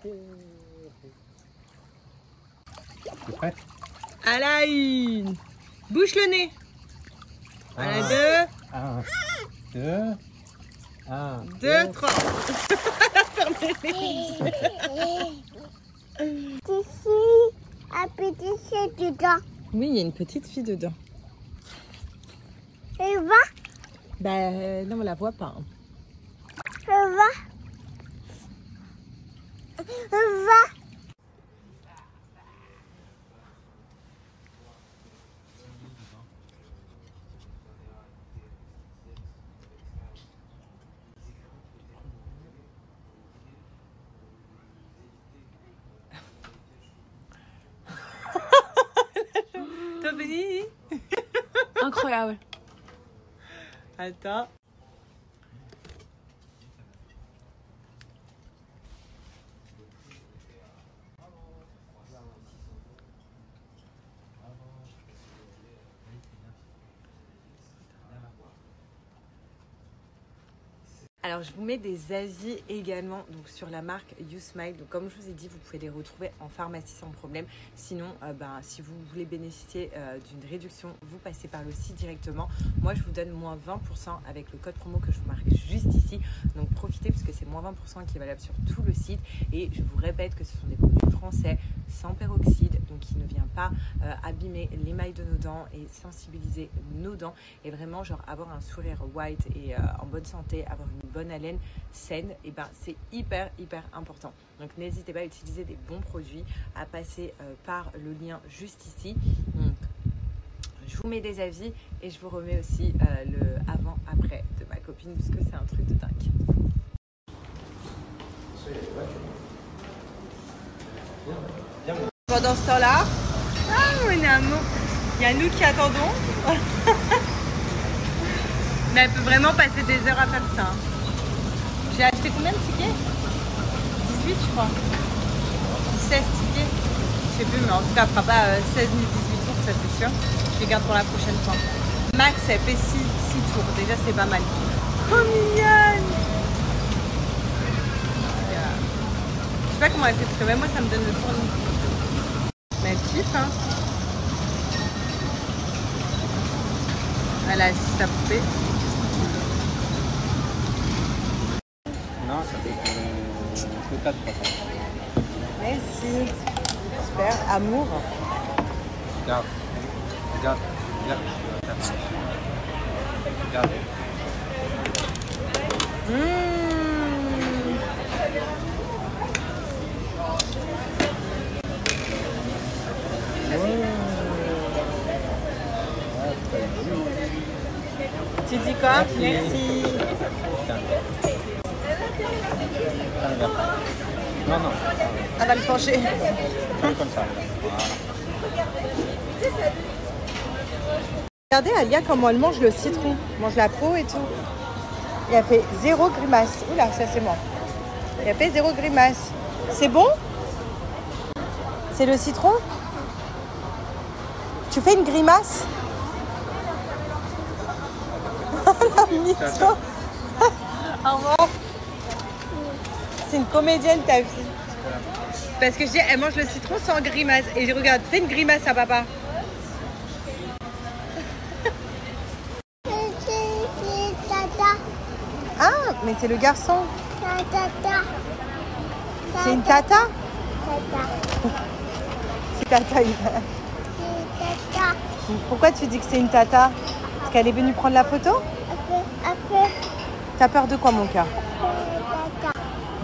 T'es prête? À la 1. Bouche le nez. À la 2. 1, 2, 1, 2, 3. Un petit chien dedans. Oui, il y a une petite fille dedans. Elle va, Bah non, on la voit pas. Hein. elle va. Elle va. T'as fini? Incroyable. Attends. Alors je vous mets des avis également donc, sur la marque YouSmile. Donc comme je vous ai dit, vous pouvez les retrouver en pharmacie sans problème. Sinon, si vous voulez bénéficier d'une réduction, vous passez par le site directement. Moi je vous donne moins 20% avec le code promo que je vous marque juste ici. Donc profitez parce que c'est moins 20% qui est valable sur tout le site. Et je vous répète que ce sont des produits français sans peroxyde, donc qui ne vient pas abîmer l'émail de nos dents et sensibiliser nos dents. Et vraiment genre avoir un sourire white et en bonne santé, avoir une bonne haleine saine, et c'est hyper important. Donc n'hésitez pas à utiliser des bons produits, à passer par le lien juste ici. Donc, je vous mets des avis et je vous remets aussi le avant-après de ma copine parce que c'est un truc de dingue. Pendant ce temps-là, mon amour, il y a nous qui attendons. Mais elle peut vraiment passer des heures à faire ça. Hein. J'ai acheté combien de tickets? 18 je crois. 16 tickets. Je sais plus, mais en tout cas, elle fera pas 16 ni 18 tours, ça c'est sûr. Je les garde pour la prochaine fois. Max, elle fait 6 tours. Déjà, c'est pas mal. Oh, mignonne! Je sais pas comment elle fait, parce que même moi, ça me donne le tournis. Mais elle kiffe, hein. Elle a assis sa poupée. Non, ça fait peut-être 300. Merci. Super. Amour. Regarde. Regarde. Regarde. Regarde. Tu dis quoi? Merci. Non, non. Elle va me pencher. Comme ça. Regardez Alia comment elle mange le citron. Elle mange la peau et tout. Il a fait 0 grimace. Oula, ça c'est moi. Il a fait 0 grimace. C'est bon? C'est le citron? Tu fais une grimace? La mytho. Au revoir. C'est une comédienne ta fille. Parce que je dis, elle mange le citron sans grimace. Et je regarde, fais une grimace à papa. C'est tata. Ah, mais c'est le garçon. Tata. C'est une tata? Tata. C'est tata. C'est tata. Pourquoi tu dis que c'est une tata? Parce qu'elle est venue prendre la photo? Après, T'as peur de quoi, mon cœur? tata.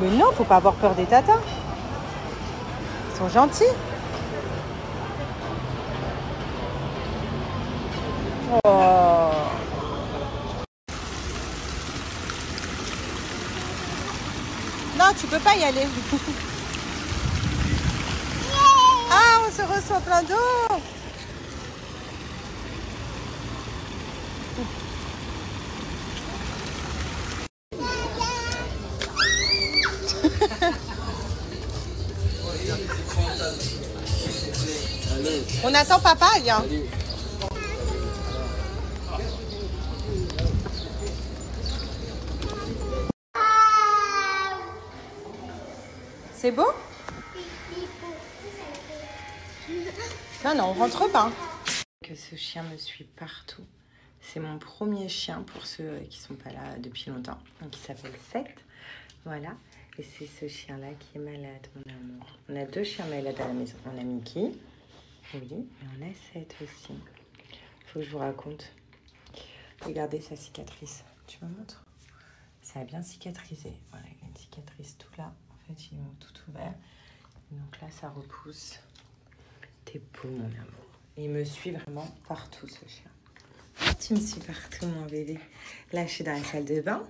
Mais non, faut pas avoir peur des tatas. Ils sont gentils. Oh. Non, tu peux pas y aller. Ah, on se reçoit plein d'eau. On attend papa, Alia. C'est beau? Non, non, on rentre pas. Que ce chien me suit partout. C'est mon premier chien pour ceux qui sont pas là depuis longtemps. Donc il s'appelle Seth. Voilà. Et c'est ce chien-là qui est malade, mon amour. On a 2 chiens malades à la maison. On a Mickey. Oui, mais on a Seth aussi. Faut que je vous raconte. Regardez sa cicatrice. Tu me montres? Ça a bien cicatrisé. Voilà, il y a une cicatrice tout là. En fait, ils ont tout ouvert. Donc là, ça repousse. T'es beau, mon amour. Il me suit vraiment partout, ce chien. Tu me suis partout, mon bébé. Là, je suis dans la salle de bain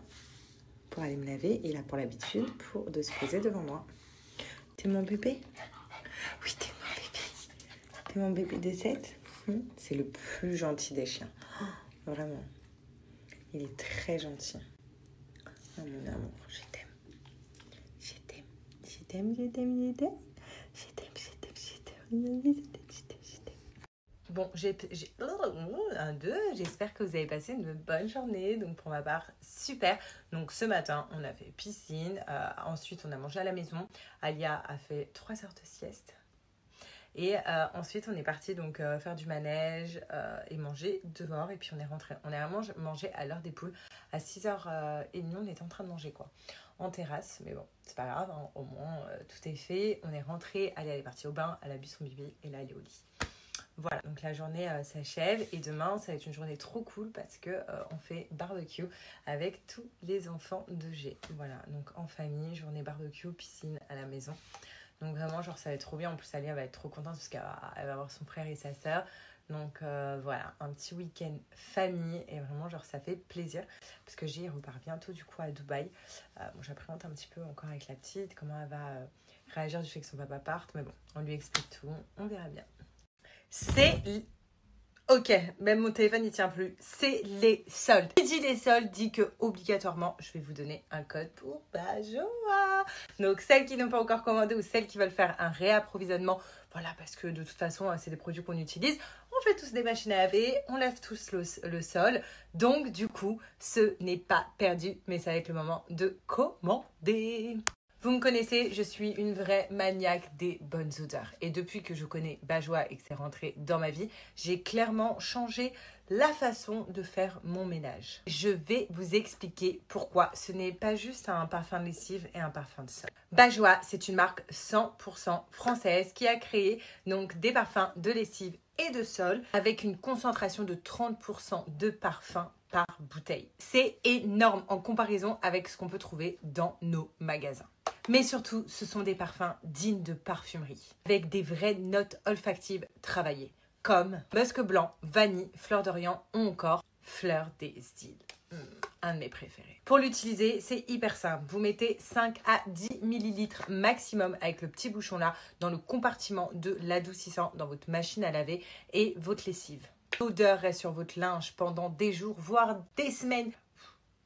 pour aller me laver. Et là, pour l'habitude, de se poser devant moi. T'es mon bébé? Oui, t'es mon bébé. T'es mon bébé de 7. C'est le plus gentil des chiens. Oh, vraiment. Il est très gentil. Oh, mon amour, je t'aime. Je t'aime. Je t'aime, je t'aime, je t'aime. Je t'aime, je t'aime, je t'aime. Je t'aime, je t'aime. Bon, j'espère que vous avez passé une bonne journée. Donc pour ma part, super. Donc ce matin, on a fait piscine. Ensuite, on a mangé à la maison. Alia a fait 3 heures de sieste. Et ensuite, on est parti donc faire du manège et manger dehors. Et puis on est rentré. On a mangé à l'heure des poules. À 6h30, on était en train de manger quoi. En terrasse. Mais bon, c'est pas grave. Hein, au moins, tout est fait. On est rentré. Elle est partie au bain. Elle a bu son bibi. Et là, elle est au lit. Voilà, donc la journée s'achève et demain ça va être une journée trop cool parce que on fait barbecue avec tous les enfants de G. Voilà, donc en famille, journée barbecue, piscine à la maison. Donc vraiment, genre ça va être trop bien. En plus, Alia va être trop contente parce qu'elle va avoir son frère et sa sœur. Donc voilà, un petit week-end famille et vraiment genre ça fait plaisir parce que G repart bientôt du coup à Dubaï. Bon, j'appréhende un petit peu encore avec la petite, comment elle va réagir du fait que son papa parte. Mais bon, on lui explique tout, on verra bien. C'est... Ok, même mon téléphone n'y tient plus. C'est les soldes. Qui dit les soldes dit que obligatoirement, je vais vous donner un code pour Bajoa. Donc celles qui n'ont pas encore commandé ou celles qui veulent faire un réapprovisionnement, voilà, parce que de toute façon, c'est des produits qu'on utilise. On fait tous des machines à laver, on lave tous le sol. Donc du coup, ce n'est pas perdu, mais ça va être le moment de commander. Vous me connaissez, je suis une vraie maniaque des bonnes odeurs. Et depuis que je connais Bajoa et que c'est rentré dans ma vie, j'ai clairement changé la façon de faire mon ménage. Je vais vous expliquer pourquoi ce n'est pas juste un parfum de lessive et un parfum de sol. Bajoa, c'est une marque 100% française qui a créé donc des parfums de lessive et de sol avec une concentration de 30% de parfum par bouteille. C'est énorme en comparaison avec ce qu'on peut trouver dans nos magasins. Mais surtout, ce sont des parfums dignes de parfumerie, avec des vraies notes olfactives travaillées, comme musc blanc, vanille, fleur d'Orient ou encore fleur des îles. Un de mes préférés. Pour l'utiliser, c'est hyper simple. Vous mettez 5 à 10 ml maximum avec le petit bouchon là dans le compartiment de l'adoucissant dans votre machine à laver et votre lessive. L'odeur reste sur votre linge pendant des jours, voire des semaines.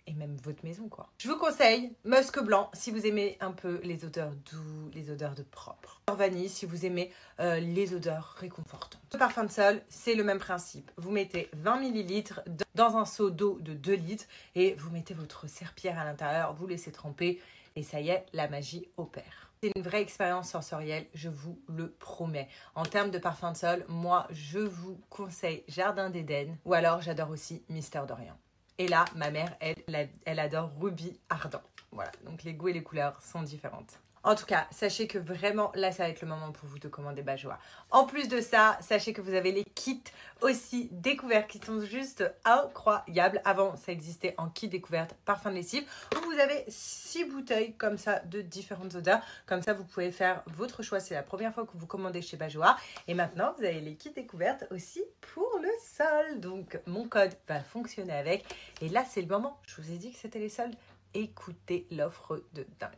Et même votre maison quoi. Je vous conseille musc blanc si vous aimez un peu les odeurs doux, les odeurs de propre. Vanille si vous aimez les odeurs réconfortantes. Le parfum de sol, c'est le même principe. Vous mettez 20 ml dans un seau d'eau de 2 litres et vous mettez votre serpillière à l'intérieur, vous laissez tremper et ça y est, la magie opère. C'est une vraie expérience sensorielle, je vous le promets. En termes de parfum de sol, moi je vous conseille Jardin d'Éden ou alors j'adore aussi Mister d'Orient. Et là, ma mère, elle adore Rubis Ardent. Voilà, donc les goûts et les couleurs sont différentes. En tout cas, sachez que vraiment, là, ça va être le moment pour vous de commander Bajoa. En plus de ça, sachez que vous avez les kits aussi découverts qui sont juste incroyables. Avant, ça existait en kit découverte parfum de lessive où vous avez 6 bouteilles comme ça de différentes odeurs. Comme ça, vous pouvez faire votre choix. C'est la première fois que vous commandez chez Bajoa. Et maintenant, vous avez les kits découvertes aussi pour le sol. Donc, mon code va fonctionner avec. Et là, c'est le moment. Je vous ai dit que c'était les soldes. Écoutez l'offre de dingue.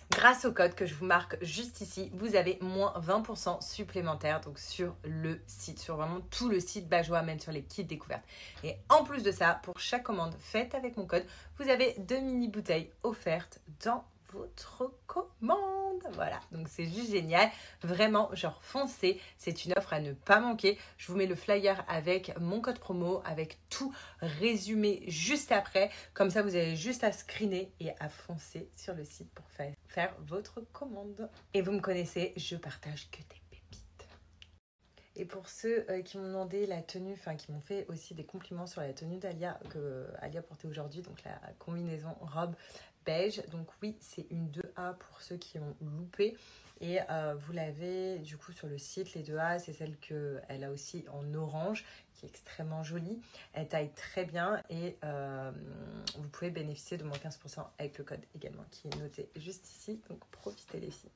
Grâce au code que je vous marque juste ici, vous avez moins 20% supplémentaire donc sur le site, sur vraiment tout le site Bajoa, même sur les kits découvertes. Et en plus de ça, pour chaque commande faite avec mon code, vous avez 2 mini bouteilles offertes dans votre commande. Voilà, donc c'est juste génial. Vraiment, genre foncez. C'est une offre à ne pas manquer. Je vous mets le flyer avec mon code promo, avec tout résumé juste après. Comme ça, vous avez juste à screener et à foncer sur le site pour faire votre commande. Et vous me connaissez, je partage que des pépites. Et pour ceux qui m'ont demandé la tenue, enfin qui m'ont fait aussi des compliments sur la tenue d'Alia, que Alia portait aujourd'hui, donc la combinaison robe beige. Donc oui, c'est une 2A pour ceux qui ont loupé. Et vous l'avez du coup sur le site, les 2A, c'est celle qu'elle a aussi en orange, qui est extrêmement jolie. Elle taille très bien et vous pouvez bénéficier de moins 15% avec le code également qui est noté juste ici. Donc profitez les filles.